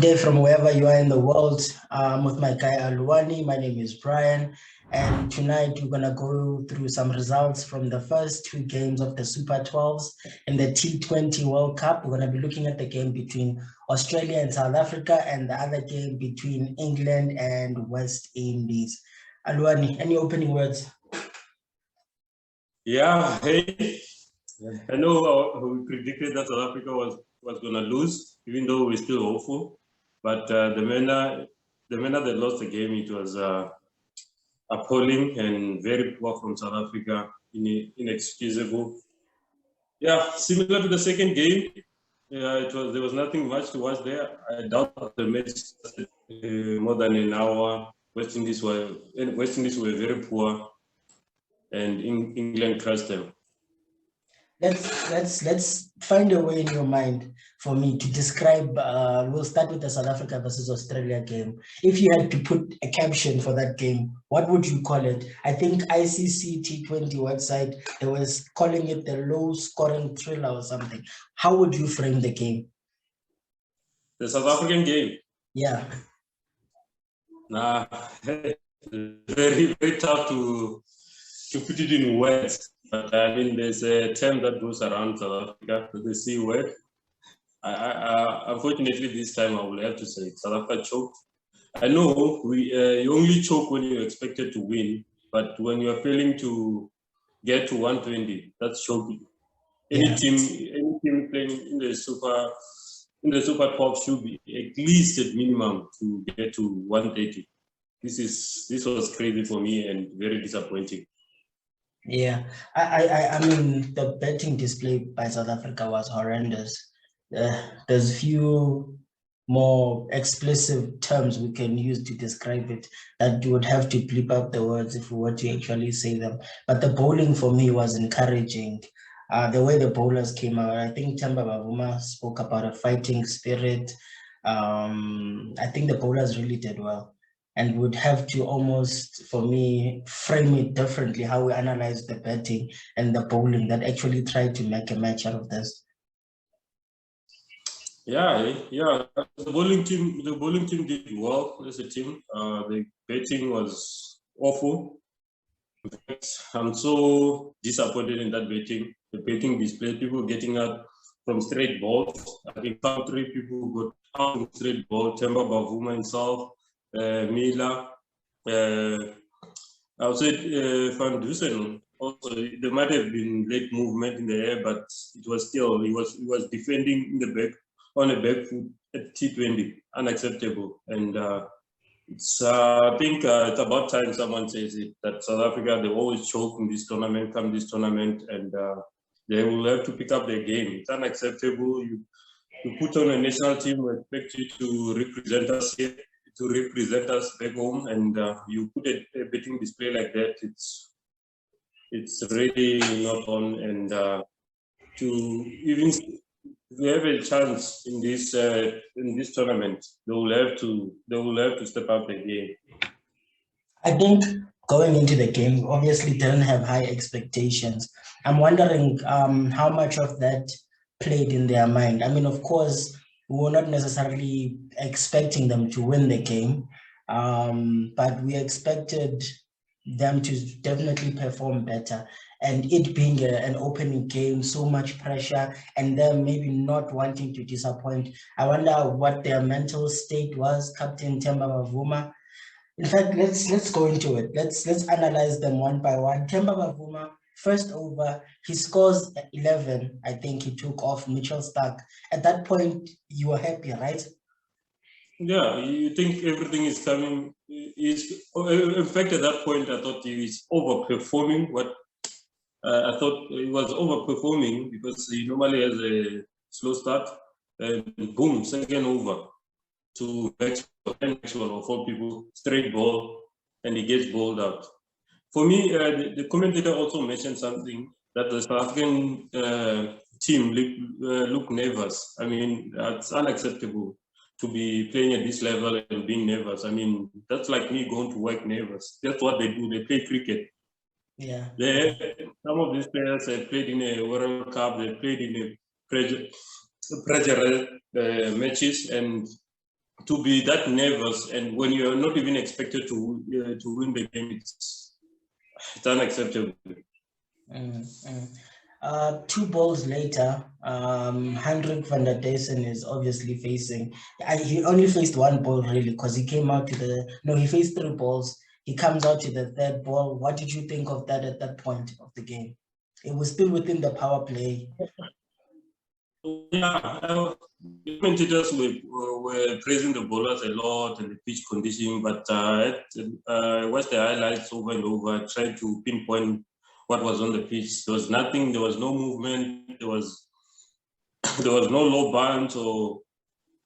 Good day from wherever you are in the world. I'm with my guy Aluwani. My name is Brian, and tonight we're gonna go through some results from the first two games of the Super 12s in the T20 World Cup. We're gonna be looking at the game between Australia and South Africa, and the other game between England and West Indies. Aluwani, any opening words? Yeah, hey, I know we predicted that South Africa was going to lose, even though we're still hopeful. But the manner they lost the game, it was appalling and very poor from South Africa, inexcusable. Yeah, similar to the second game, there was nothing much to watch there. I doubt the match more than an hour. West Indies were very poor, and England crushed them. Let's find a way in your mind for me to describe. We'll start with the South Africa versus Australia game. If you had to put a caption for that game, what would you call it? I think ICC T20 website, they was calling it the low scoring thriller or something. How would you frame the game? The South African game? Yeah. Nah, very, very tough to put it in words. But I mean, there's a term that goes around South Africa, the C word. Unfortunately, this time I will have to say South Africa choked. I know you only choke when you're expected to win, but when you're failing to get to 120, that's choking. Any team playing in the Super 12 should be at least at minimum to get to 130. This was crazy for me and very disappointing. Yeah, I mean, the betting display by South Africa was horrendous. There's few more explicit terms we can use to describe it that you would have to bleep out the words if we were to actually say them. But the bowling for me was encouraging. The way the bowlers came out, I think Themba Bavuma spoke about a fighting spirit. I think the bowlers really did well. And would have to almost, for me, frame it differently, how we analyze the batting and the bowling that actually tried to make a match out of this. Yeah. The bowling team did well as a team. The batting was awful. In fact, I'm so disappointed in that batting. The batting display, people getting out from straight balls. I think 3 people got out from straight ball. Themba Bavuma himself. Mila, I would say Van Dusen also. There might have been late movement in the air, but it was still he was defending in the back on a back foot at T20, unacceptable. And it's I think it's about time someone says it that South Africa, they always choke in this tournament, and they will have to pick up their game. It's unacceptable. You put on a national team, we expect you to represent us here, to represent us back home, and you put a betting display like that, it's really not on. And to even have a chance in this tournament, they will have to step up the game. I think going into the game, obviously didn't have high expectations. I'm wondering how much of that played in their mind. I mean, of course, we were not necessarily expecting them to win the game, but we expected them to definitely perform better. And it being an opening game, so much pressure, and them maybe not wanting to disappoint. I wonder what their mental state was, Captain Themba Bavuma. In fact, let's go into it. Let's analyze them one by one. Themba Bavuma, first over, he scores 11. I think he took off Mitchell Starc. At that point, you were happy, right? Yeah, you think everything is coming. In fact, at that point, I thought he was overperforming. I thought he was overperforming because he normally has a slow start, and boom, second over to Maxwell or 4 people, straight ball, and he gets bowled out. For me, the commentator also mentioned something that the South African team look nervous. I mean, it's unacceptable to be playing at this level and being nervous. I mean, that's like me going to work nervous. That's what they do. They play cricket. Yeah. Some of these players have played in a World Cup. They played in a pressure matches, and to be that nervous, and when you're not even expected to win the game, it's unacceptable. 2 balls later, Hendrik van der Dyssen is obviously facing. He only faced 1 ball really, because he came out to he faced 3 balls. He comes out to the 3rd ball. What did you think of that at that point of the game? It was still within the power play. Yeah, commentators were praising the bowlers a lot and the pitch conditioning, but I watched the highlights over and over, tried to pinpoint what was on the pitch. There was nothing. There was no movement. There was no low bounce, or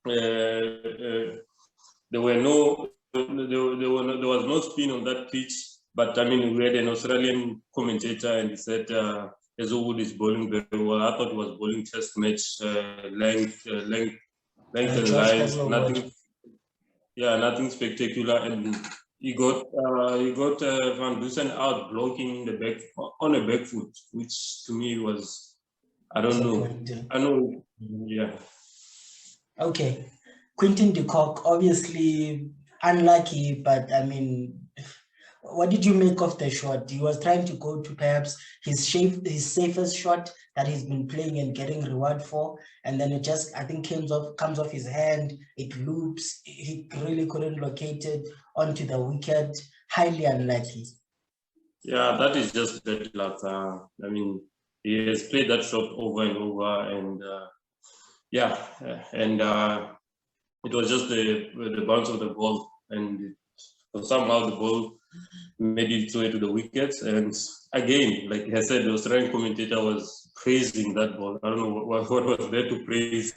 there was no spin on that pitch. But I mean, we had an Australian commentator, and he said Hazelwood is bowling very well. I thought he was bowling test match length and lines. Nothing. Yeah, nothing spectacular, and he got Van Dusen out blocking the back on a back foot, which to me was, I don't know. I know. Yeah. Okay. Quinton de Kock, obviously unlucky, but I mean, what did you make of the shot? He was trying to go to perhaps his safest shot that he's been playing and getting reward for, and then it just, I think, comes off his hand. It loops. He really couldn't locate it onto the wicket. Highly unlucky. Yeah, that is just bad luck. I mean, he has played that shot over and over, and it was just the bounce of the ball, and somehow the ball made its way to the wickets. And again, like I said, the Australian commentator was praising that ball. I don't know what was there to praise.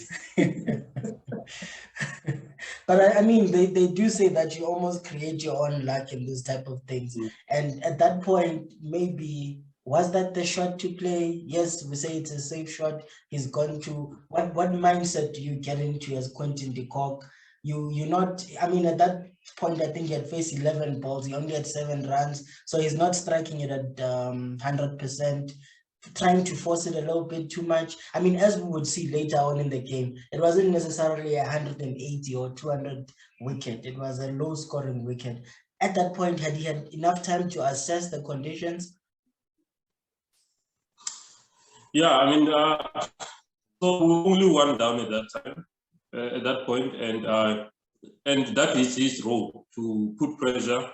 But I mean, they do say that you almost create your own luck in this type of things. And at that point, maybe, was that the shot to play? Yes, we say it's a safe shot. He's gone to, what mindset do you get into as Quinton de Kock? You're not, I mean, at that point, I think he had faced 11 balls. He only had 7 runs. So he's not striking it at 100%, trying to force it a little bit too much. I mean, as we would see later on in the game, it wasn't necessarily 180 or 200 wicket. It was a low scoring wicket. At that point, had he had enough time to assess the conditions? Yeah, I mean, so we only 1 down at that time. At that point, and that is his role, to put pressure,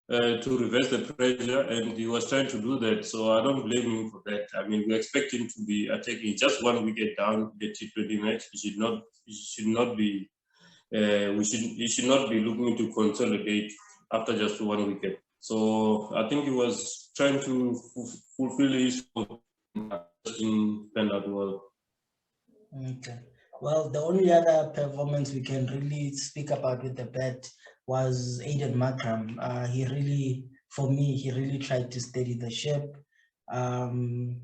to reverse the pressure, and he was trying to do that. So I don't blame him for that. I mean, we expect him to be attacking just 1 wicket down the T20 match. He should not be looking to consolidate after just 1 wicket. So I think he was trying to fulfill his role in Penalty well. Okay. Well, the only other performance we can really speak about with the bat was Aiden Markram. He really, for me, he really tried to steady the ship. Really,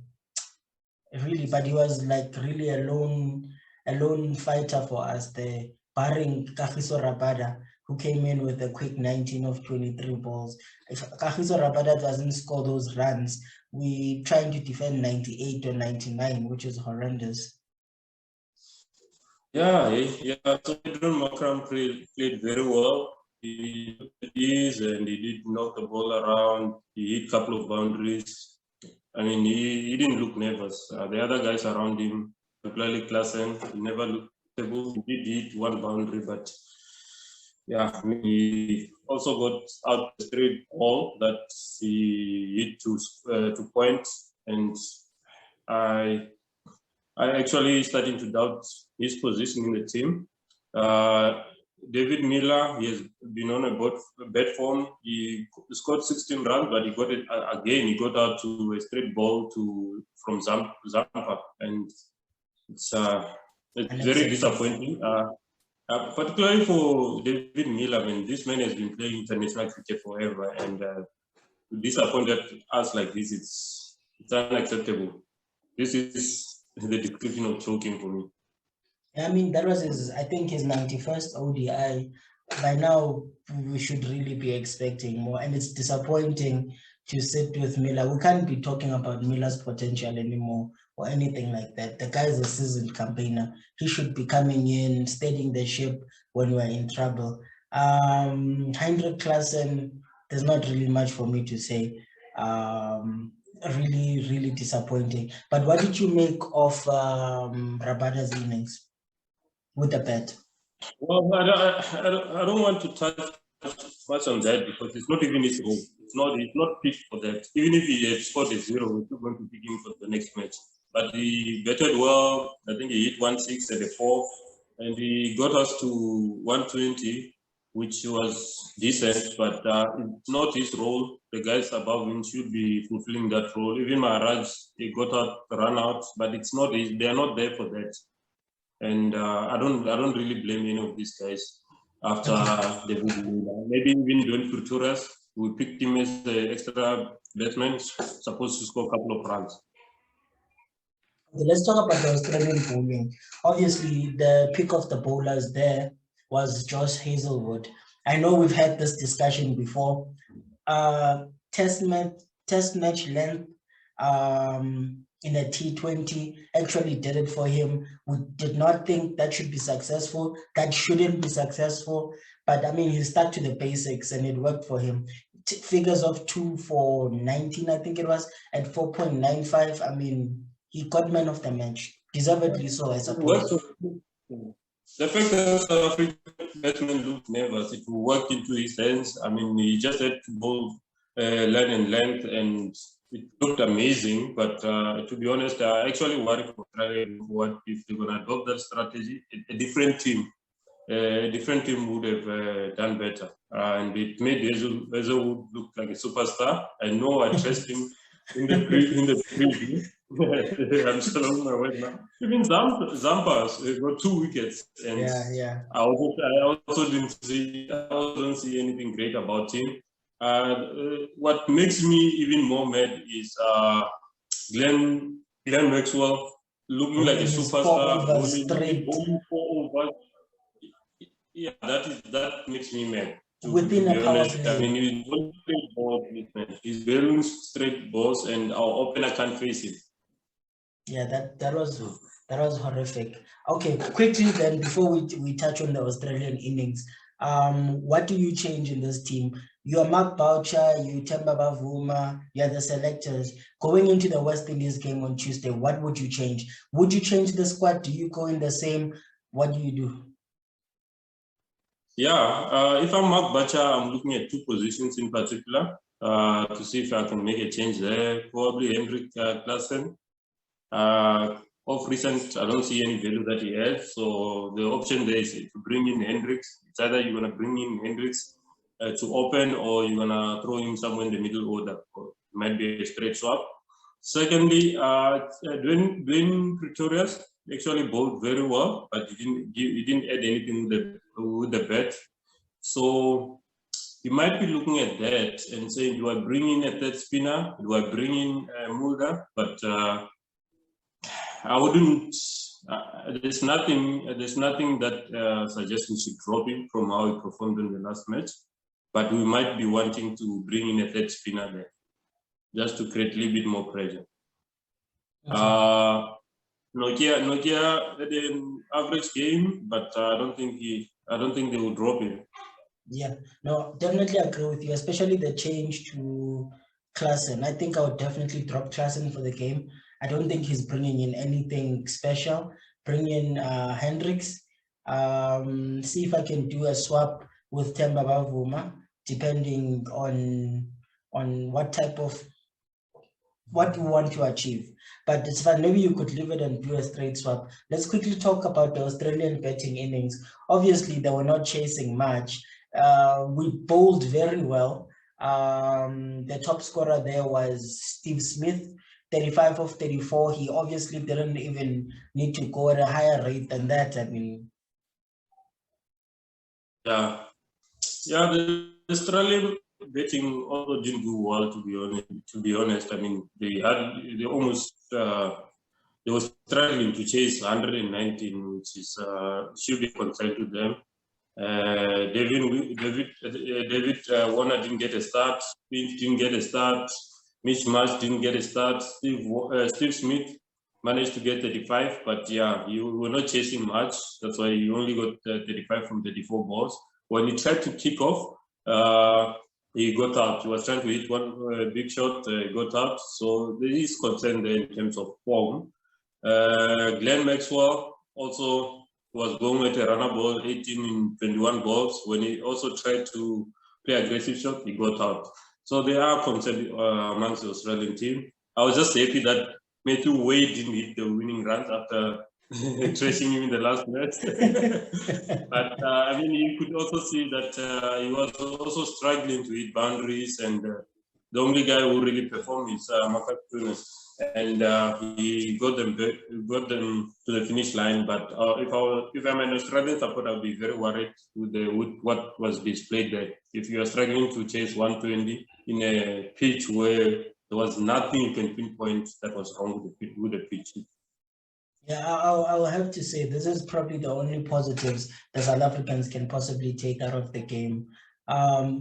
but he was like really a lone fighter for us there, barring Kagiso Rabada, who came in with a quick 19 of 23 balls. If Kagiso Rabada doesn't score those runs, we trying to defend 98 or 99, which is horrendous. Yeah. So Adrian Markram played very well. He did knock the ball around. He hit a couple of boundaries. I mean, he didn't look nervous. The other guys around him, particularly Klassen, he never looked stable. He did hit 1 boundary, but yeah, I mean, he also got out the straight ball that he hit to point, and I actually starting to doubt his position in the team. David Miller, he has been on a bad form. He scored 16 runs, but he got it again. He got out to a straight ball from Zampa, and it's very disappointing. Particularly for David Miller. I mean, this man has been playing international cricket forever, and disappointed us like this, it's unacceptable. This is the description of choking for me. I mean, that was his 91st ODI. By now, we should really be expecting more, and it's disappointing to sit with Miller. We can't be talking about Miller's potential anymore or anything like that. The guy is a seasoned campaigner. He should be coming in, steadying the ship, when we're in trouble. Heinrich Klaassen, there's not really much for me to say. Really, really disappointing. But what did you make of Rabada's innings with the bat? Well, I don't want to touch much on that because it's not even his role. It's not picked for that. Even if he had scored a 0, we're still going to pick him for the next match. But he batted well. I think he hit 1-6 at the 4th, and he got us to 120, which was decent. But it's not his role. The guys above him should be fulfilling that role. Even Maharaj, he got out, run out, but it's not. They are not there for that. And I don't really blame any of these guys after the maybe even doing Futurias, we picked him as the extra batsman, supposed to score a couple of runs. Okay, let's talk about the Australian bowling. Obviously, the pick of the bowlers there was Josh Hazelwood. I know we've had this discussion before. Test match length in a T20 actually did it for him. We did not think that should be successful. That shouldn't be successful. But I mean, he stuck to the basics and it worked for him. Figures of 2 for 19, I think it was, at 4.95. I mean, he got man of the match. Deservedly so, I suppose. The fact that South African batsman looked nervous, it worked into his hands. I mean, he just had to bowl line and length, and it looked amazing. But to be honest, I actually worried for Australia what if they're going to adopt that strategy. A different team would have done better, and it made Hazelwood look like a superstar. I know I trust him in the preview. I'm still on my way now. Even Zampas got 2 wickets, and I also didn't see anything great about him. What makes me even more mad is Glenn Maxwell looking like a superstar. Yeah, that makes me mad. Within a power play. I mean, he's wearing straight balls, and our opener can't face him. Yeah, that was horrific. Okay, quickly then, before we touch on the Australian innings, what do you change in this team? You are Mark Boucher, you Temba Bavuma, you are the selectors. Going into the West Indies game on Tuesday, what would you change? Would you change the squad? Do you go in the same? What do you do? Yeah, if I'm Mark Boucher, I'm looking at 2 positions in particular to see if I can make a change there. Probably Heinrich Klaassen. Of recent, I don't see any value that he has. So the option there is to bring in Hendricks. It's either you're going to bring in Hendricks to open, or you're going to throw him somewhere in the middle order. Or it might be a straight swap. Secondly, Dwayne Pretorius actually bowled very well, but he didn't add anything with the bat. So you might be looking at that and saying, do I bring in a third spinner? Do I bring in Mulder? But I wouldn't. There's nothing that suggests we should drop him from how he performed in the last match. But we might be wanting to bring in a third spinner there, just to create a little bit more pressure. Okay. Nokia had an average game, but I don't think they will drop him. Yeah, no, definitely agree with you, especially the change to Klaassen. I think I would definitely drop Klaassen for the game. I don't think he's bringing in anything special. Bring in Hendricks. See if I can do a swap with Temba Bavuma, depending on what you want to achieve. But it's fine. Maybe you could leave it and do a straight swap. Let's quickly talk about the Australian batting innings. Obviously, they were not chasing much. We bowled very well. The top scorer there was Steve Smith, 35 of 34. He obviously didn't even need to go at a higher rate than that. I mean, yeah, the Australian batting also didn't do well, to be honest. I mean, they were struggling to chase 119, which is should be concerned to them. David Warner didn't get a start. Finch didn't get a start. Mitch Marsh didn't get a start. Steve Smith managed to get 35, but yeah, you were not chasing much. That's why you only got 35 from 34 balls. When he tried to kick off, he got out. He was trying to hit one big shot, got out. So there is concern there in terms of form. Glenn Maxwell also was going at a runner ball, 18 in 21 balls. When he also tried to play aggressive shot, he got out. So there are concerns amongst the Australian team. I was just happy that Matthew Wade didn't hit the winning runs after trashing him in the last match. But I mean, you could also see that he was also struggling to hit boundaries, and the only guy who really performed is Makatunas, and he got them to the finish line. But if I'm an Australian supporter, I'll be very worried with what was displayed there. If you are struggling to chase 120 in a pitch where there was nothing you can pinpoint that was wrong with the pitch. Yeah, I'll have to say this is probably the only positives the South Africans can possibly take out of the game.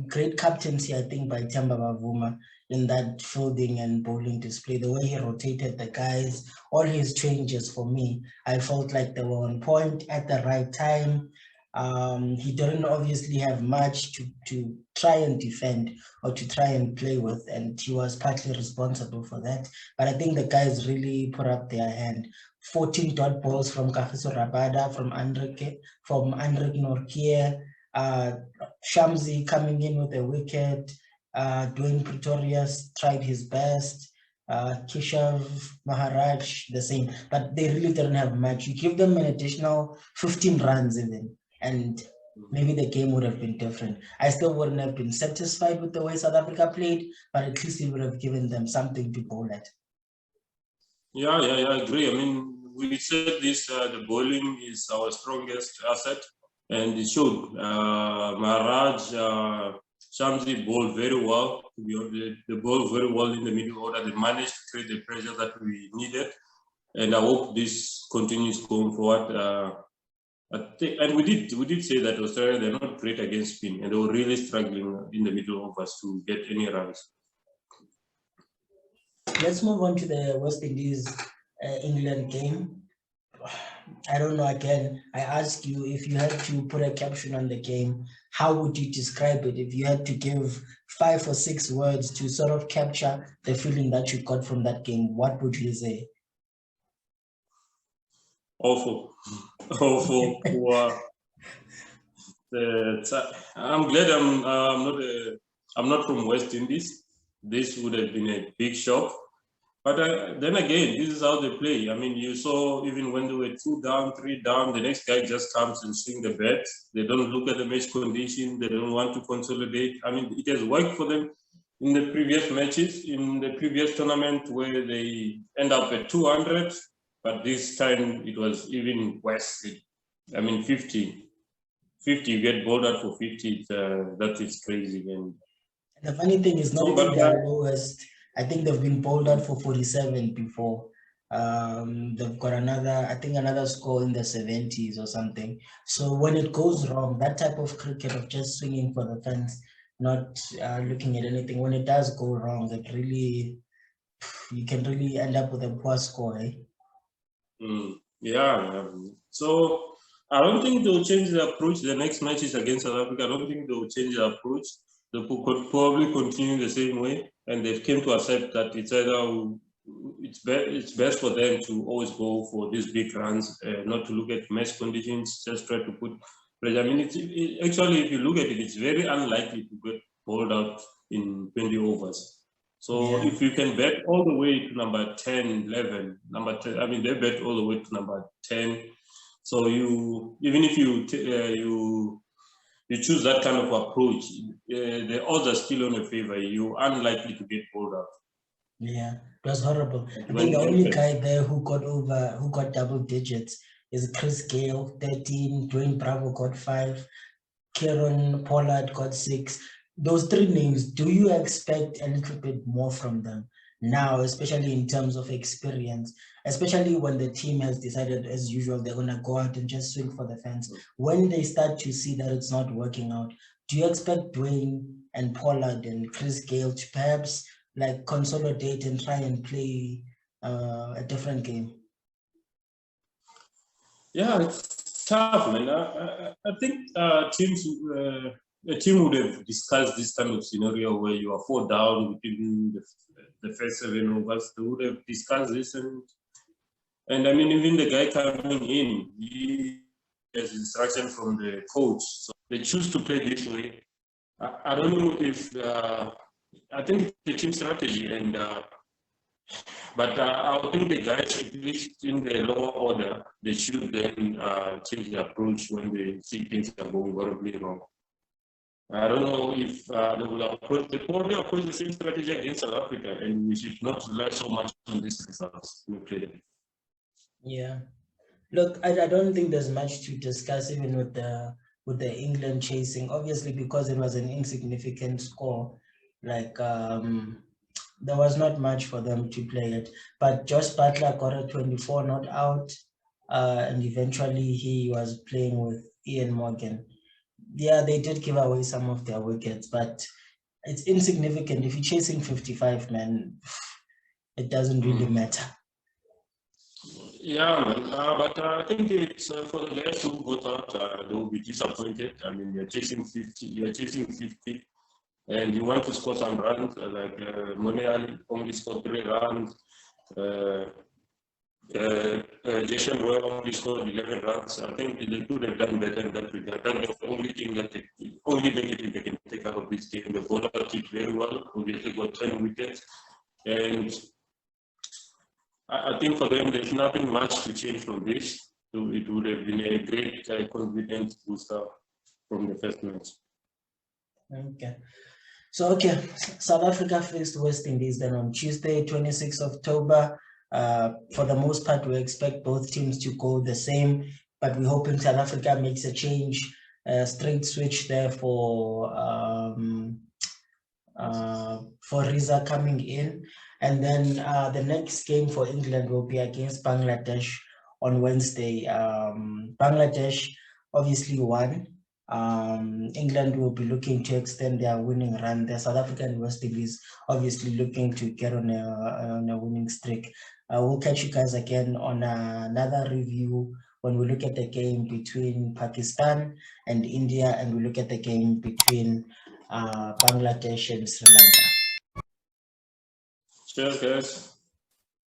Great captaincy, I think, by Themba Bavuma in that fielding and bowling display. The way he rotated the guys, all his changes for me, I felt like they were on point at the right time. He didn't obviously have much to try and defend or to try and play with, and he was partly responsible for that. But I think the guys really put up their hand. 14 dot balls from Kagiso Rabada, from Andrek Nortje, Shamsi coming in with a wicket, Dwayne Pretorius tried his best, Keshav Maharaj the same, but they really didn't have much. You give them an additional 15 runs even, and maybe the game would have been different. I still wouldn't have been satisfied with the way South Africa played, but at least it would have given them something to bowl at. Yeah, I agree. I mean, we said this, the bowling is our strongest asset, and it showed. Maharaj, Shamsi bowled very well. They bowled very well in the middle order. They managed to create the pressure that we needed, and I hope this continues going forward. And we did say that Australia, they're not great against spin, and they were really struggling in the middle overs to get any runs. Let's move on to the West Indies England game. I don't know, again, I ask you, if you had to put a caption on the game, how would you describe it? If you had to give 5 or 6 words to sort of capture the feeling that you got from that game, what would you say? Awful. Awful. I'm glad I'm not from West Indies. This would have been a big shock. But then again, this is how they play. I mean, you saw even when they were 2 down, 3 down, the next guy just comes and swing the bat. They don't look at the match condition. They don't want to consolidate. I mean, it has worked for them in the previous matches, in the previous tournament where they end up at 200. But this time it was even worse. I mean, 50 you get bowled out for 50. That is crazy. And the funny thing is, not even their lowest. I think they've been bowled out for 47 before. They've got another score in the 70s or something. So when it goes wrong, that type of cricket of just swinging for the fence, not looking at anything, when it does go wrong, it really, you can really end up with a poor score. Eh? Yeah. So I don't think they'll change the approach. The next match is against South Africa. I don't think they'll change the approach. They could probably continue the same way, and they've came to accept that it's best for them to always go for these big runs, not to look at match conditions, just try to put pressure. I mean, actually, if you look at it, it's very unlikely to get bowled out in 20 overs. So if you can bet all the way to number 10, 11, number 10, I mean, they bet all the way to number 10. So even if you choose that kind of approach, the odds are still on your favor. You're unlikely to get bowled out. Yeah, it was horrible. I think the only guy there who got double digits is Chris Gale, 13, Dwayne Bravo got 5, Kieron Pollard got 6. Those 3 names, do you expect a little bit more from them now, especially in terms of experience, especially when the team has decided, as usual, they're going to go out and just swing for the fence? When they start to see that it's not working out, do you expect Dwayne and Pollard and Chris Gale to perhaps like consolidate and try and play a different game? Yeah, it's tough, man. I think teams, a team would have discussed this kind of scenario where you are 4 down within the first 7 overs. They would have discussed this, and I mean, even the guy coming in, he has instruction from the coach, so they choose to play this way. I don't know if I think it's the team strategy, and but I think the guys, at least in the lower order, they should then change the approach when they see things are going horribly wrong. I don't know if they probably approach the same strategy against South Africa, and we should not rely so much on these results. Yeah. Look, I don't think there's much to discuss even with the England chasing, obviously because it was an insignificant score. Like there was not much for them to play it. But Josh Butler got a 24 not out, and eventually he was playing with Ian Morgan. Yeah, they did give away some of their wickets, but it's insignificant. If you're chasing 55, man, it doesn't really matter. Yeah, man. But I think it's for the guys who got out, they will be disappointed. I mean, you're chasing 50, and you want to score some runs. Like Moneal only scored 3 runs. Jason Roy only scored 11 runs. I think they could have done better in that regard. That's the only thing that only negative they can take out of this game. The bowler did very well. Obviously got 10 wickets, and I think for them, there's nothing much to change from this. So it would have been a great confidence booster from the first match. Okay. So, okay, South Africa faced West Indies then on Tuesday, 26th October. For the most part, we expect both teams to go the same, but we're hoping South Africa makes a change, straight switch there for Riza coming in. And then the next game for England will be against Bangladesh on Wednesday. Bangladesh obviously won. England will be looking to extend their winning run. The South African West Indies obviously looking to get on a winning streak. We'll catch you guys again on another review when we look at the game between Pakistan and India, and we look at the game between Bangladesh and Sri Lanka. Cheers, guys.